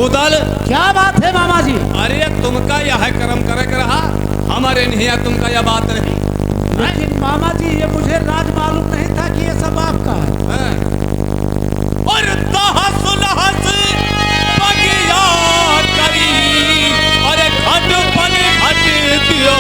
उदल। क्या बात है मामा जी? अरे तुमका यह कर्म करे कर रहा, हमारे नहीं है तुमका यह बात नहीं। लेकिन मामा जी ये मुझे राज मालूम नहीं था कि ये सब आपका है। और तहस नहस बगिया करी, अरे घट पन घट दियो।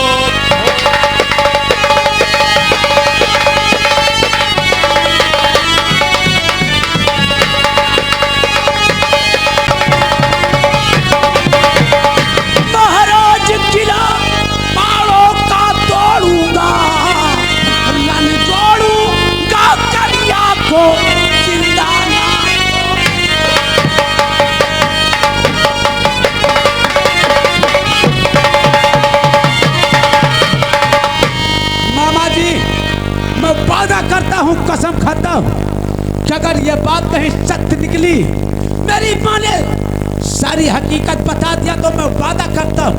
महाराज किला मारो का तोड़ूंगा, लन जोड़ूंगा कलिया को जिंदा ना। मामा जी मैं वादा करता हूँ, कसम खाता हूँ कि अगर ये बात कहीं सत्य निकली, मेरी माँ ने सारी हकीकत बता दिया, तो मैं वादा करता हूँ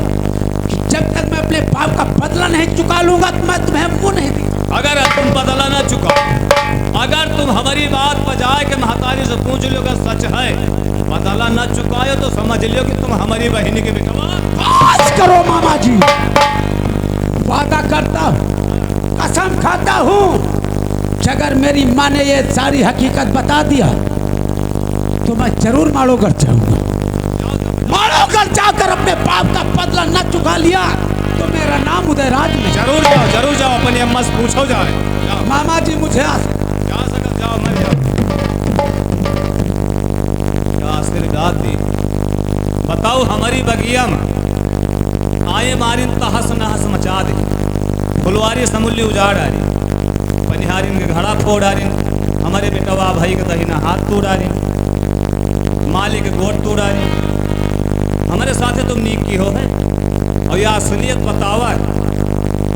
कि जब तक मैं अपने बाप का बदला नहीं चुका लूंगा तो मैं तुम्हें मुंह नहीं दूंगा। अगर तुम बदला ना चुका, अगर तुम हमारी बात बजाए के महतारी से पूछ लो अगर सच है, बदला ना चुकाए तो समझ लियो कि तुम हमारी बहन के बेटवा। बस करो मामा जी, वादा करता हूँ, कसम खाता हूँ कि अगर मेरी माँ ने ये सारी हकीकत बता दिया तो मैं जरूर माड़ोगढ़ जाऊंगा। माड़ोगढ़ जाकर अपने बाप का बदला न चुका लिया तो मेरा नाम उदयराज नहीं। जरूर जाओ, अपनी अम्मा से पूछो जाए। मामा जी मुझे जा सकत जाओ, मर जाओ। क्या आशीर्वाद दी, बताओ हमारी बगिया में आए मारिन तहस नहस मचा दे, फुलवारी समूल्य उजाड़ आ रही, बनिहारिन के घड़ा फोड़ आ रही, हमारे बेटवा भाई के दहिना हाथ तोड़ आ रही, माली के गोट तोड़ आ रही, हमारे साथे तुम नीक की हो है और यह असलियत बतावा है।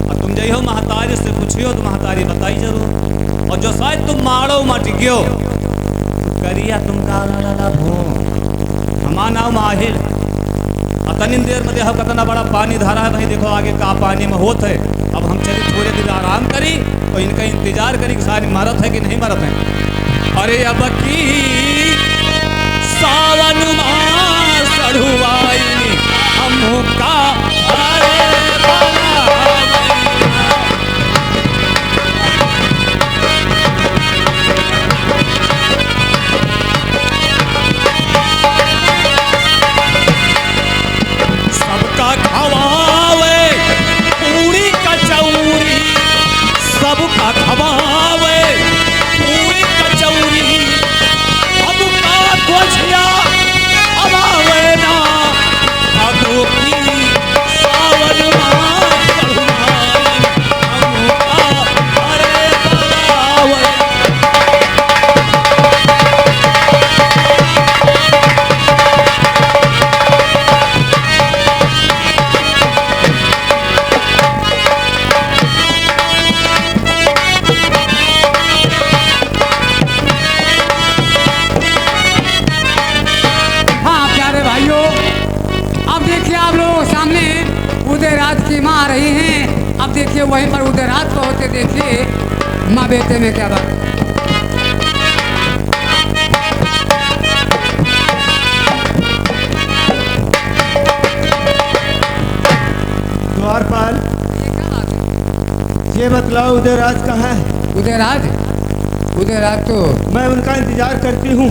और तुम जइहो महतारी से पूछियो तो महतारी बताई जरूर, और जो शायद तुम मारो मट गयो तो करिया तुम का हो हमारा नाम माहिर। अतनी देर में देखो कितना बड़ा पानी धारा है भाई, देखो आगे का पानी में होत है। अब हम चले थोड़े दिन आराम करी तो इनका इंतजार करी कि सारी मरत है कि नहीं मरत है। अरे अब की सावन मास चढ़ुआई हमका सबका खवावे पूरी कचौरी, सबका खवावे पूरी कचौरी, अब का गोझिया अब आवे ना, अब की सावन मास चढ़ुआई हमका अरे बलावे। हाँ प्यारे भाइयों, अब देखिए आप लोग सामने उदयराज की माँ आ रही हैं। अब देखिए वहीं पर उदयराज को होते देखिए माँ बेटे में क्या बात है। द्वारपाल, ये क्या बात है? ये बतलाओ उदयराज कहाँ है? उदयराज तो मैं उनका इंतजार करती हूँ।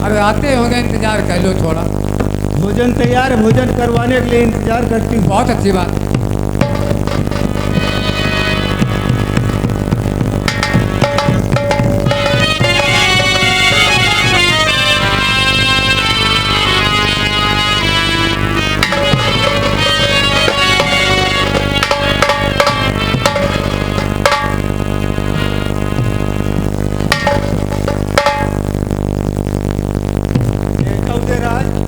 अरे आते होंगे, इंतजार कर लो थोड़ा। भोजन तैयार है, भोजन करवाने के लिए इंतजार करती हूँ। बहुत अच्छी बात। देखा उदयराज,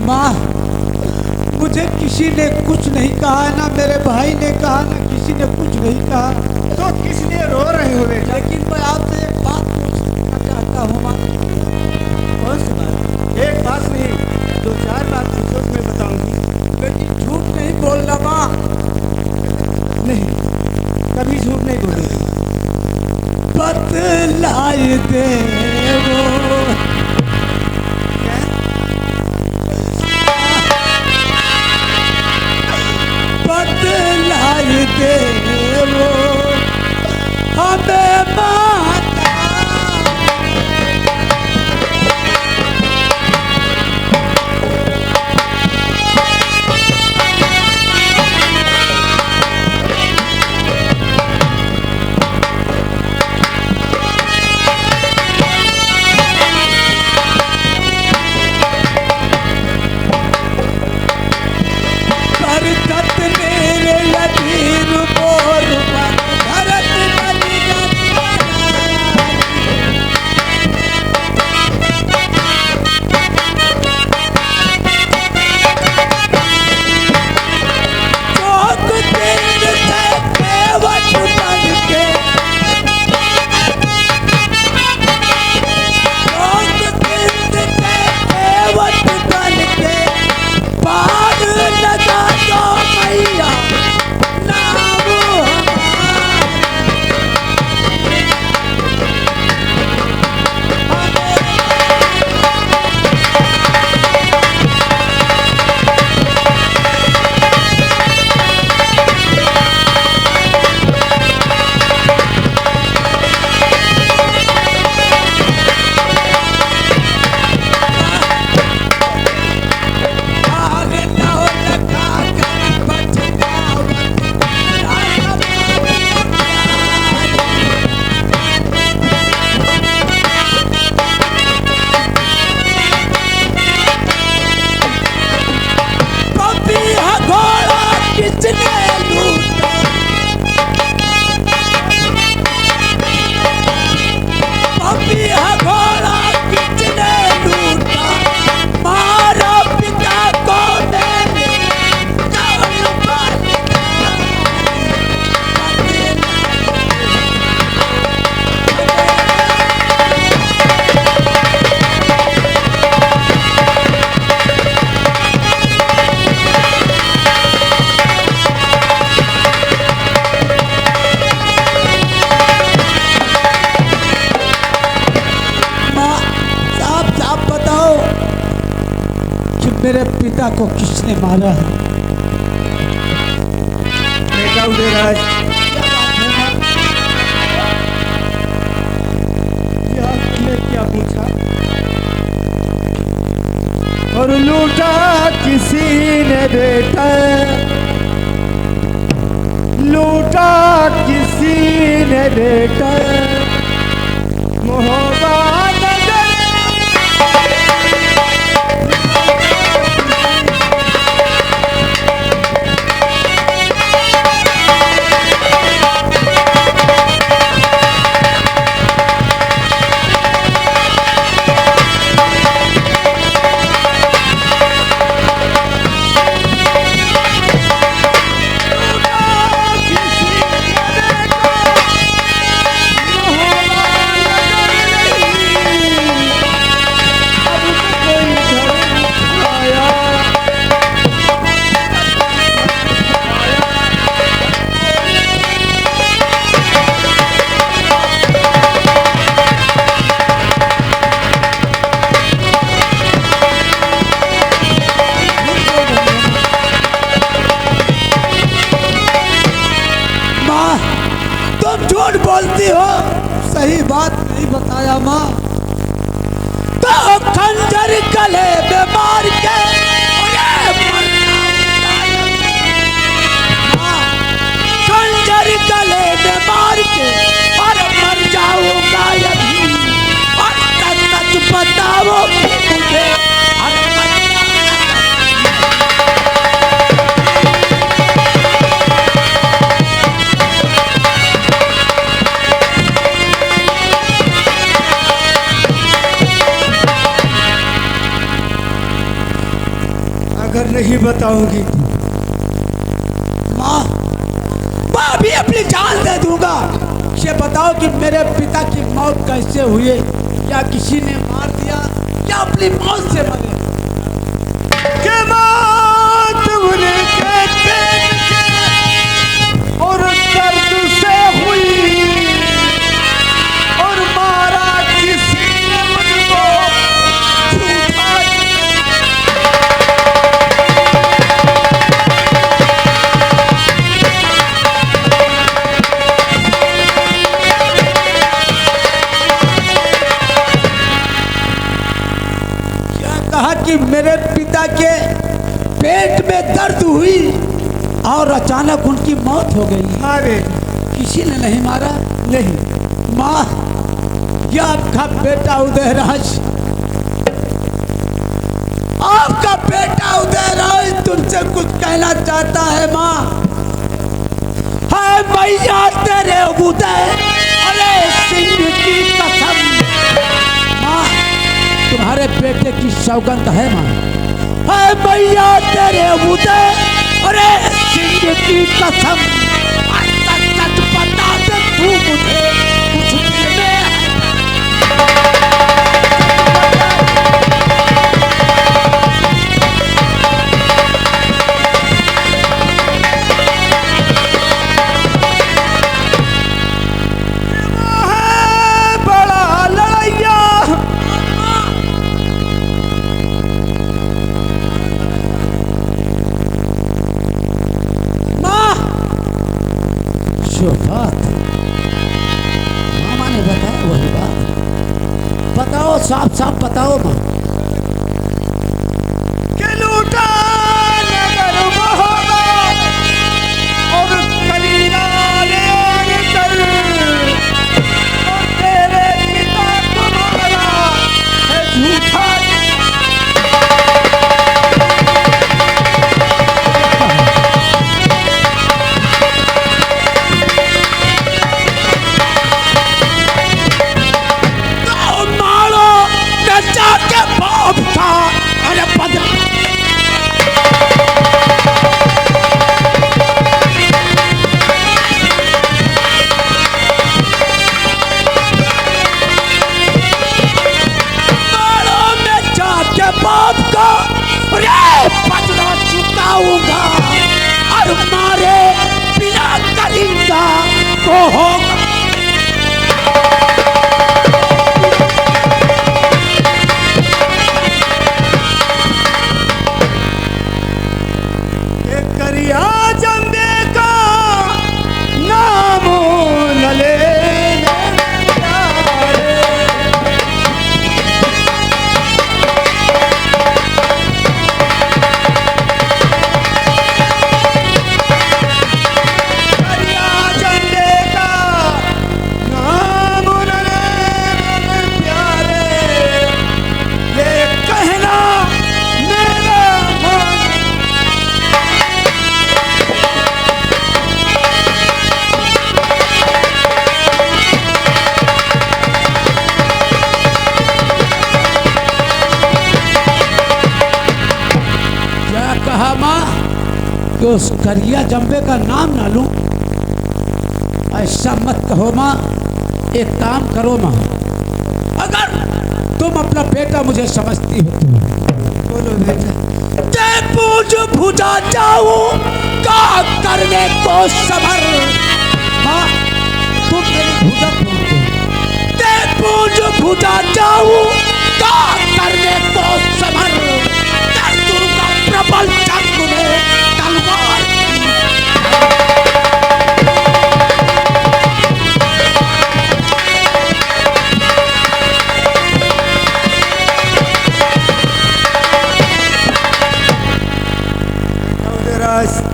माँ मुझे किसी ने कुछ नहीं कहा, ना मेरे भाई ने कहा, ना किसी ने कुछ नहीं कहा। तो किसी लिए रो रहे हो बेटा? लेकिन मैं आपसे एक बात पूछना चाहता हूँ माँ। कौन सी बात? एक बात नहीं, दो चार बात पूछो तो मैं बताऊंगी। लेकिन झूठ नहीं बोलना माँ। नहीं, कभी झूठ नहीं बोलूंगी। बतलाई दे वो क्या? बतलाई दे वो हमें माता। बरकत मेरे यतीम मोर पर भरत बलि चौक तीर से केवट बन के चौक तीर से केवट बन के पार लगा दो मैया नाम आगे तो लगा कर बच जाओ पपिया घोड़ा किसने लूटा पपिया घोड़ा किसने लूटा मारा पिता को मैंने चावल बालिका माँ साफ साफ बताओ कि मेरे पिता को किसने मारा है? बेटा उदयराज, ये आपने क्या पूछा? और लूटा किसी ने बेटा, लूटा किसी ने बेटा, मोहब्बत झूठ बोलती हो, सही बात नहीं बताया माँ। तो खंजर गले में मार के खंजर गले में मार के और मर जाऊंगा यदि, और सच बताओ मुझे अगर नहीं बताऊंगी माँ, मैं भी अपनी जान दे दूंगा ये बताओ कि मेरे पिता की मौत कैसे हुई? क्या किसी ने मार दिया या अपनी मौत से मरे? के मौत उनके पेट के और दर्द से हुई और मारा किसी ने मुझको झूठा। कहा कि मेरे पिता के पेट में दर्द हुई और अचानक उनकी मौत हो गई। हाँ बेटा। किसी ने नहीं मारा? नहीं। माँ, यह आपका बेटा उदयराज, आपका बेटा उदयराज तुमसे कुछ कहना चाहता है माँ। है मैया तेरे उदय अरे सिंह की कसम, माँ तुम्हारे बेटे की सौगंध है माँ। है मैया तेरे उदय अरे सिंह की कसम, सच सच बता दे तू मुझे कुछ दिल में है। बड़ा लड़ैया जो बात मामा ने बताया वही बात बताओ, साफ साफ बताओ माँ। के लूटा नगर बहोगा और कलीला ले कर और तेरे पिता को मारा है झूठा। के बाप था अरे बदला में जाके बाप का अरे बदला चुकाऊंगा और मारे बिना करिंदा को होगा। करिया जंबे का नाम न लेने प्यारे। करिया जंबे का नाम न लेने प्यारे, ये कहना मेरा मन। कहा माँ कि उस करिया जंबे का नाम ना लूं? ऐसा मत कहो माँ, एक काम करो माँ, अगर तुम अपना बेटा मुझे समझती हो तो बोलो बेटा। ते पूज भुजा जाऊं का करने को सबर। माँ तुम मेरी भुजा पूज दो, ते पूज भुजा जाऊं का करने को सबर। दुर्गा प्रबल जंग में तलवार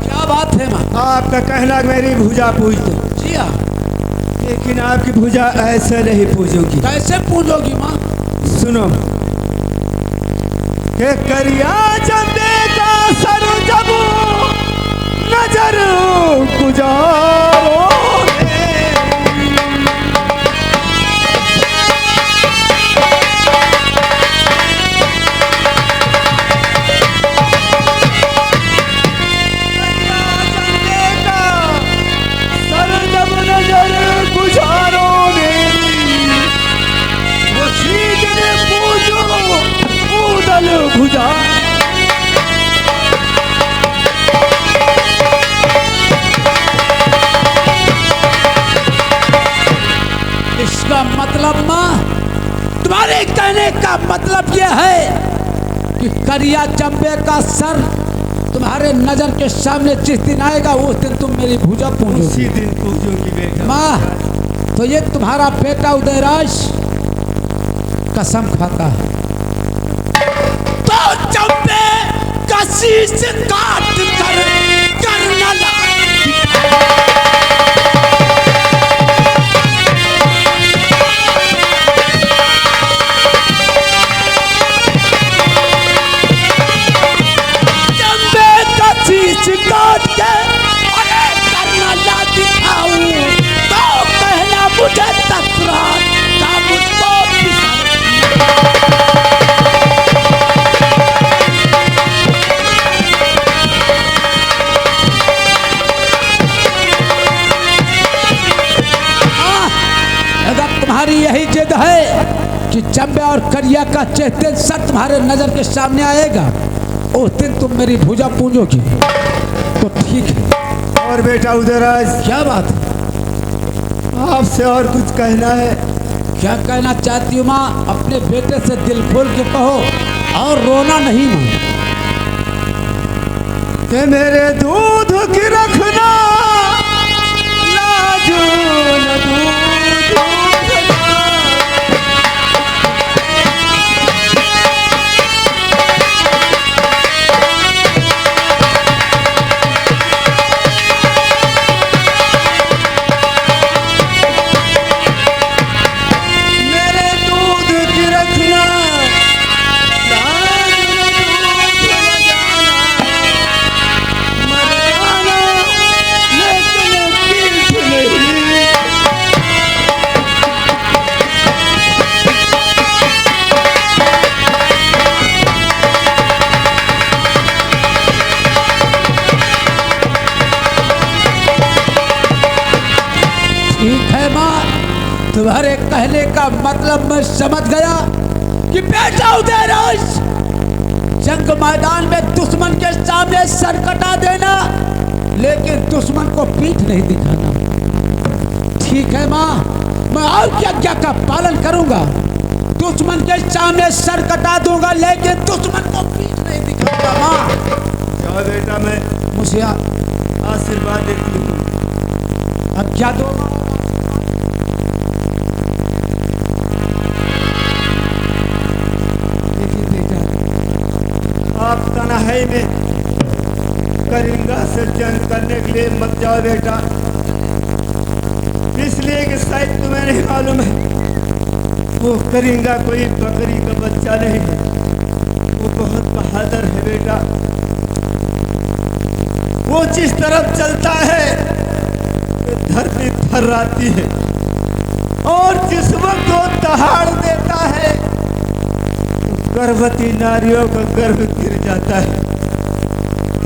क्या बात है माँ? आपका कहना मेरी भुजा पूज दो। जी हाँ। लेकिन आपकी भुजा ऐसे नहीं पूजोगी। कैसे पूजोगी माँ? सुनो के करिया चंदे का सर जब नजर गुजारो सर जब नजर गुजारो भुजा। इसका मतलब माँ, तुम्हारे कहने का मतलब यह है कि करिया चंबे का सर तुम्हारे नजर के सामने जिस दिन आएगा उस दिन तुम मेरी भुजा उसी पूजोगी। दिन पूजूंगी बेटा। माँ, तो ये तुम्हारा बेटा उदयराज कसम खाता है तो चंबे का शीश काट कर करना काट के अरे करना ला दिखाऊं तो कहना मुझे तकरार का मुझको अगर तुम्हारी यही जिद है कि चंबे और करिया का चेतन सर तुम्हारे नजर के सामने आएगा उस दिन तुम मेरी भुजा पूजोगी तो ठीक है। और बेटा उदयराज, क्या बात है? आपसे और कुछ कहना है? क्या कहना चाहती हूँ माँ? अपने बेटे से दिल खोल के कहो और रोना नहीं माँ। कि मेरे दूध की रखना लाजो न दूध रखना। ठीक है माँ, तुम्हारे कहने का मतलब मैं समझ गया कि बेटा उदयराज जंग मैदान में दुश्मन के सामने सर कटा देना लेकिन दुश्मन को पीठ नहीं दिखाना। ठीक है माँ, मैं आपकी आज्ञा का पालन करूंगा। दुश्मन के सामने सर कटा दूंगा लेकिन दुश्मन को पीठ नहीं दिखाऊंगा। माँ क्या बेटा, मैं मुझे आशीर्वाद देती हूँ। आज्ञा दो। देखिए बेटा, आप तनहाई में करिंगा से जंग करने के लिए मत जाओ बेटा, इसलिए कि शायद तुम्हें नहीं मालूम है वो करिंगा कोई बकरी का बच्चा नहीं है। वो बहुत बहादुर है बेटा। वो जिस तरफ चलता है धरती थर्राती है और जिस वक्त वो दहाड़ देता है तो गर्भवती नारियों का गर्भ गिर जाता है।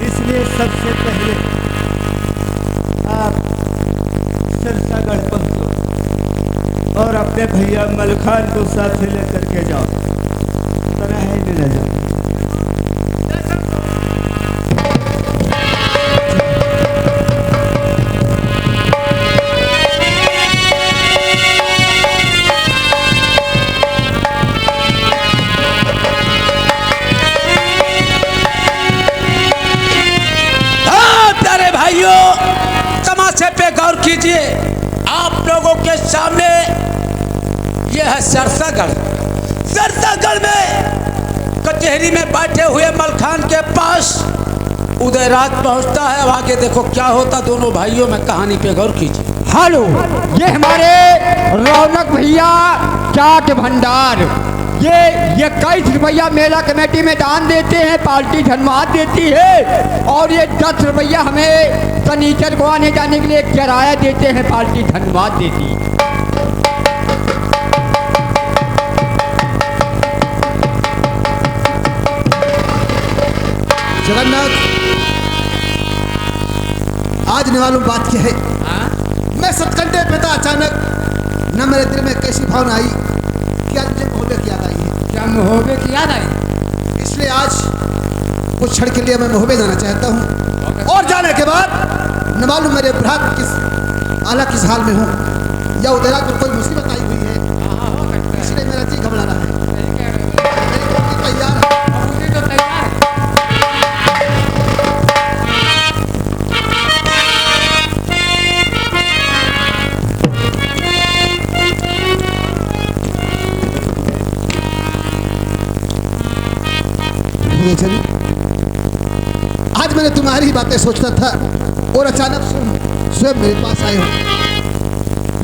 इसलिए सबसे पहले आप सिरसागढ़ पहुंचो और अपने भैया मलखान को साथ लेकर के जाओ। तनहाई में न जाओ। तमाशे पे गौर कीजिए। आप लोगों के सामने यह है सिरसागढ़। सिरसागढ़ में कचहरी में बैठे हुए मलखान के पास उदयराज पहुंचता है। अब आगे देखो क्या होता दोनों भाइयों में, कहानी पे गौर कीजिए। हेलो, ये हमारे रौनक भैया चाट भंडार, ये 21 रुपया मेला कमेटी में दान देते हैं, पार्टी धन्यवाद देती है। और ये 10 रुपया हमें फर्नीचर को आने जाने के लिए किराया देते हैं, पार्टी धन्यवाद देती है। जगन्नाथ, आज न मालूम बात क्या है। मैं सतकंडे पे था, अचानक न मेरे दिल में कैसी भावना आई कि आज मुझे मोहब्बत की याद आई है। क्या मोहब्बत की याद आई? इसलिए इसलिए आज कुछ क्षण के लिए मैं मोहबे जाना चाहता हूँ, और जाने के बाद न मालूम मेरे भ्रात किस आला किस हाल में हूँ या उधर पर कोई मुसीबत आई हुई है, इसलिए मेरा जी घबरा रहा है। मेरी रोटी तैयार है। चली आज मैंने तुम्हारी बातें सोचता था और अचानक स्वयं मेरे पास आए हो,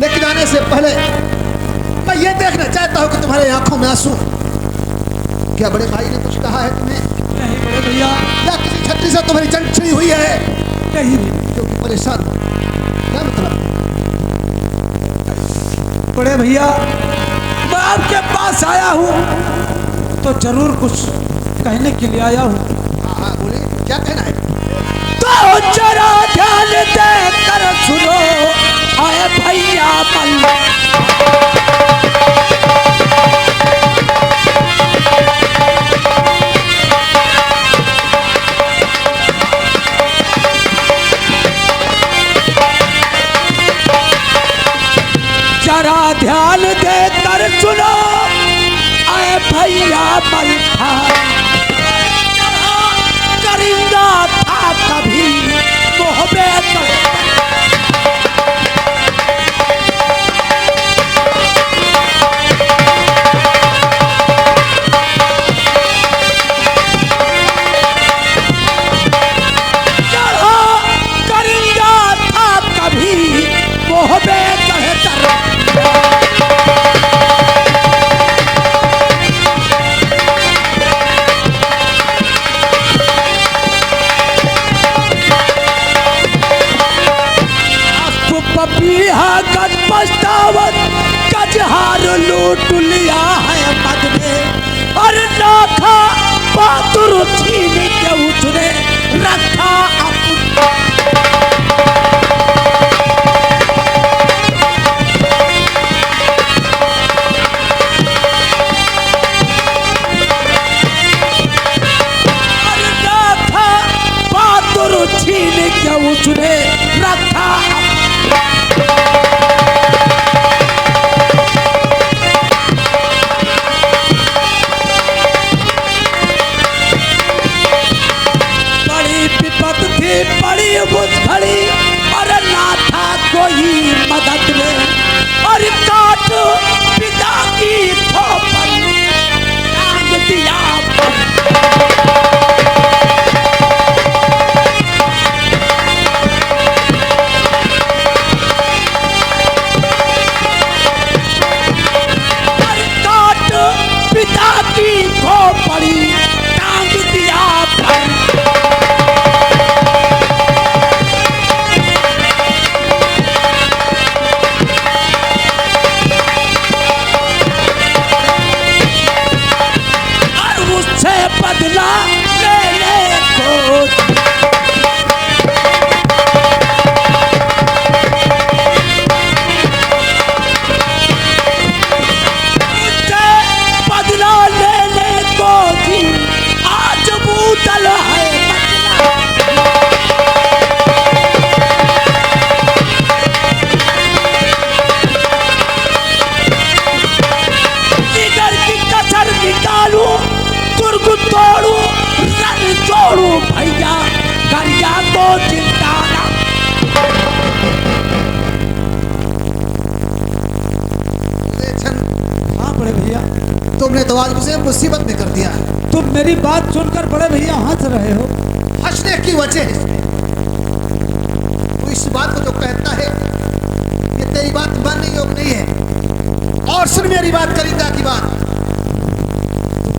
लेकिन आने से पहले मैं ये देखना चाहता हूँ कि तुम्हारे आंखों में आंसू, क्या बड़े भाई ने कुछ कहा है तुम्हें? नहीं बड़े भैया, या किसी छतरी से तुम्हारी जंग छिड़ी हुई है नहीं क्योंकि परेशान हो? क्या मतलब? बड़े भैया, मैं आपके पास आया हूँ तो जरूर कुछ कहने के लिए आया हूँ। हाँ बोले, क्या कहना है? तो जरा ध्यान दे कर सुनो आए भैया जरा ध्यान दे कर सुनो आए भैया मलखा, करिंदा था कभी मोहबे करिंदा था कभी मोहबे गज पछतावत गजहार लूट लिया है मद में, और नाथा बहादुर छीन के उसने रखा बहादुर छीन के उसने रखा बड़ी बुझड़ी और ना था कोई मदद में, और काट पिता की खोपड़ी टांग दिया और काट पिता की खोपड़ी टांग दिया बदला लेने को बदला लेने को भी आज बूतल है जिगर की कसर निकालू तोड़ू रन जोड़ू भैया करिया को चिंता ना। हाँ बड़े भैया, तुमने तो आज मुझे मुसीबत में कर दिया। तुम मेरी बात सुनकर बड़े भैया हंस रहे हो। हंसने की वजह तो इस बात को जो कहता है ये तेरी बात मानने योग्य नहीं है। और सुन मेरी बात, करिंदा की बात,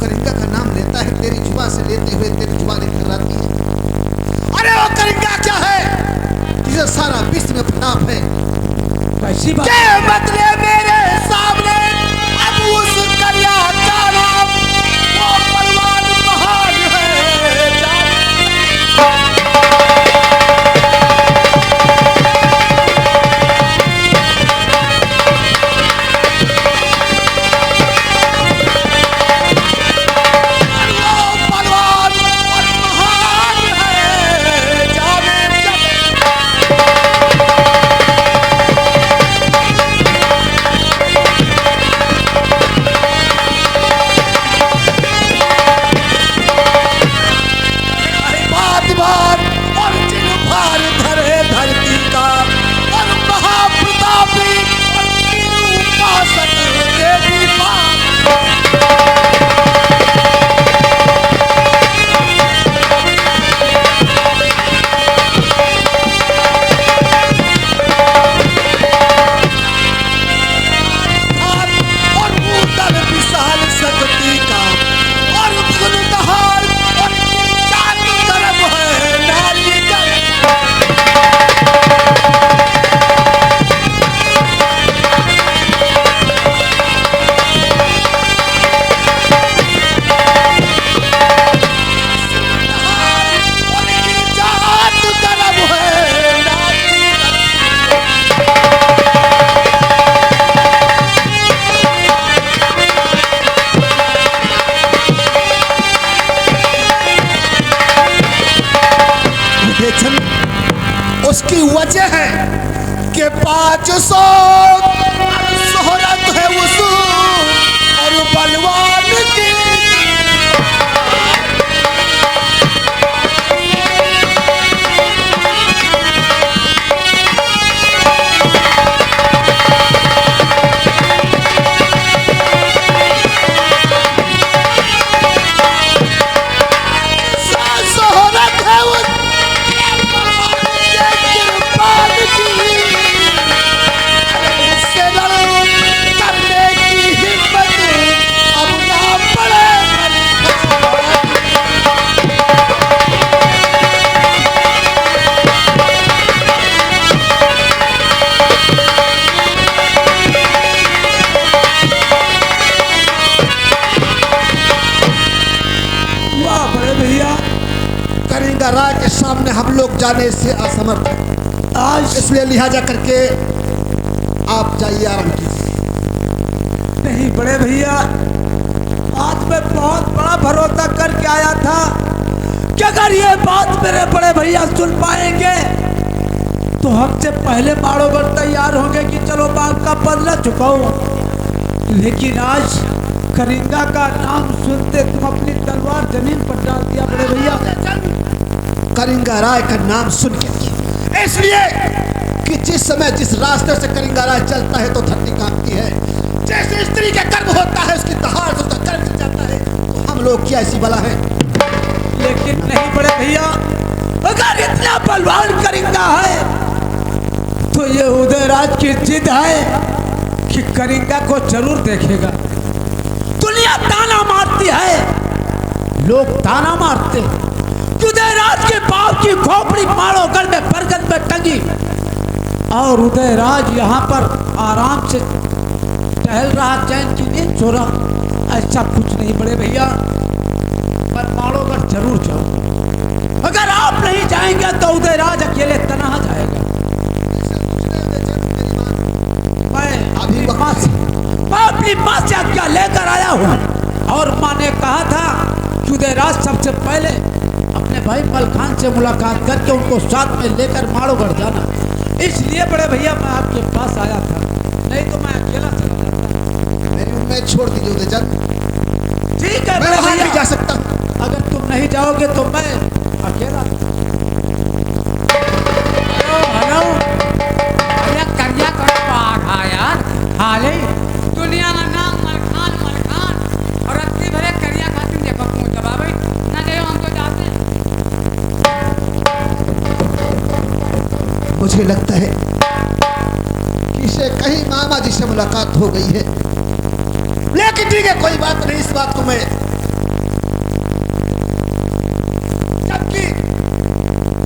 करिंगा का नाम लेता है, तेरी जुबान से लेते हुए तेरी जुबान थर्राती है। अरे वो करिंगा क्या है जिसे सारा विश्व में प्रताप है? कैसी बात? के बदले मेरे सामने अब उस करिया का नाम वो बलवान महान है। उसकी वजह है कि 500 शोहरत है उस और बलवान की। शोहरत है उस बलवान की। उससे करने की हिम्मत अब ना पड़े। वाह बड़े भैया, करेंगा राय के सामने हम लोग जाने से असमर्थ हैं। आज इसलिए लिहाजा करके आप जाइए, आराम कीजिए। नहीं बड़े भैया, आज मैं बहुत बड़ा भरोसा करके आया था कि अगर ये बात मेरे बड़े भैया सुन पाएंगे तो हमसे पहले माड़ोगर तैयार होंगे कि चलो बाप का बदला चुकाओ। लेकिन आज करिंगा का नाम सुनते तुम अपनी तलवार जमीन पर डाल दिया बड़े भैया। करिंगा राय का नाम सुन के, इसलिए कि जिस समय जिस रास्ते से करिंगा राय चलता है तो धरती कांपती है। जैसे स्त्री के गर्भ होता है उसकी दहाड़ से उसका गर्भ चल जाता है। तो हम लोग क्या ऐसी बला है? लेकिन नहीं बड़े भैया, अगर इतना बलवान करिंगा है तो ये उदयराज की जिद है कि करिंगा को जरूर देखेगा। दुनिया ताना मारती है, लोग ताना मारते हैं कि उदयराज के बाप की खोपड़ी माड़ोगढ़ में बरगद में टंगी और उदयराज यहाँ पर आराम से टहल रहा, चैन की नींद सो रहा। ऐसा कुछ नहीं बड़े भैया, पर माड़ोगढ़ जरूर जाओ। अगर आप नहीं जाएंगे तो उदयराज अकेले तनहा जाएगा। मैं अपनी माँ से आज्ञा लेकर आया हूँ और माँ ने कहा था कि उदयराज सबसे पहले अपने भाई मलखान से मुलाकात करके उनको साथ में लेकर माड़ोगढ़ जाना। इसलिए बड़े भैया मैं आपके पास आया था, नहीं तो मैं अकेला चला जाता। मेरी उम्मीद छोड़ दीजिए उदयचंद, ठीक है मैं बड़े वहां भैया, नहीं जा सकता। अगर तुम नहीं जाओगे तो मैं अकेला। हेलो अरे करिया कर पाठ है यार। हाले दुनिया में नाम मलखान मलखान और अति भरे करिया खातिर देखो क्यों दबावे ना गए हम तो जाते हैं। मुझे लगता है कि इसे कहीं मामा जी से मुलाकात हो गई है। लेकिन ठीक है, कोई बात नहीं, इस बात को मैं जबकि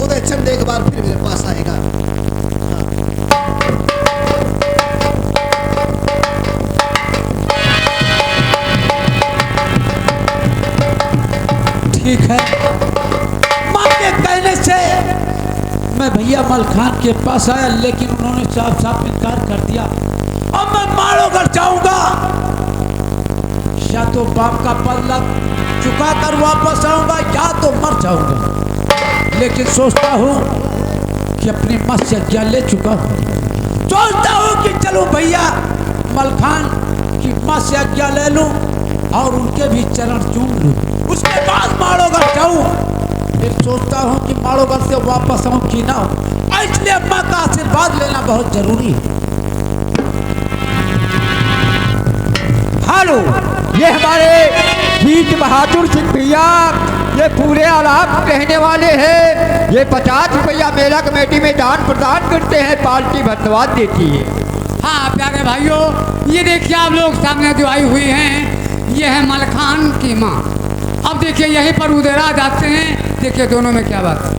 उदयचंद एक बार फिर मेरे पास आएगा। ठीक है, माँ के कहने से मैं भैया मलखान के पास आया, लेकिन उन्होंने साफ साफ इनकार कर दिया। अब मैं माड़ोगढ़ जाऊंगा, या तो बाप का बदला चुका कर वापस आऊंगा या तो मर जाऊंगा। लेकिन सोचता हूँ कि अपनी माँ से आज्ञा ले चुका हूँ, सोचता हूँ कि चलो भैया मलखान की माँ से आज्ञा ले लूँ और उनके भी चरण चूम लूँ, उसके बाद माड़ोगढ़ जाऊँ। फिर सोचता हूँ कि माड़ोगढ़ से वापस आऊँ कि ना हो, इसलिए अम्मा का आशीर्वाद लेना बहुत जरूरी है। हेलो, ये हमारे वीर बहादुर सिंह भैया ये पूरे आराम रहने वाले हैं। ये 50 रुपया मेला कमेटी में दान प्रदान करते हैं, पार्टी धन्यवाद देती है। हाँ प्यारे भाइयों, ये देखिए आप लोग सामने जो आई हुई हैं, ये है मलखान की माँ। अब देखिए यहीं पर उदयराज आते हैं, देखिए दोनों में क्या बात है।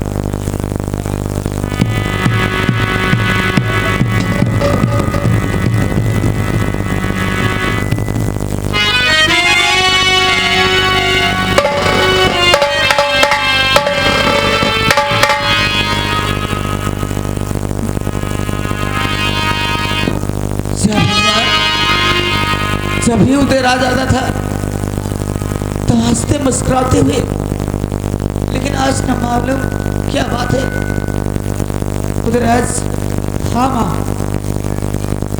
जब ही उदयराज आता था तो हंसते मुस्कुराते हुए, लेकिन आज न मालूम क्या बात है, उधर हाँ माँ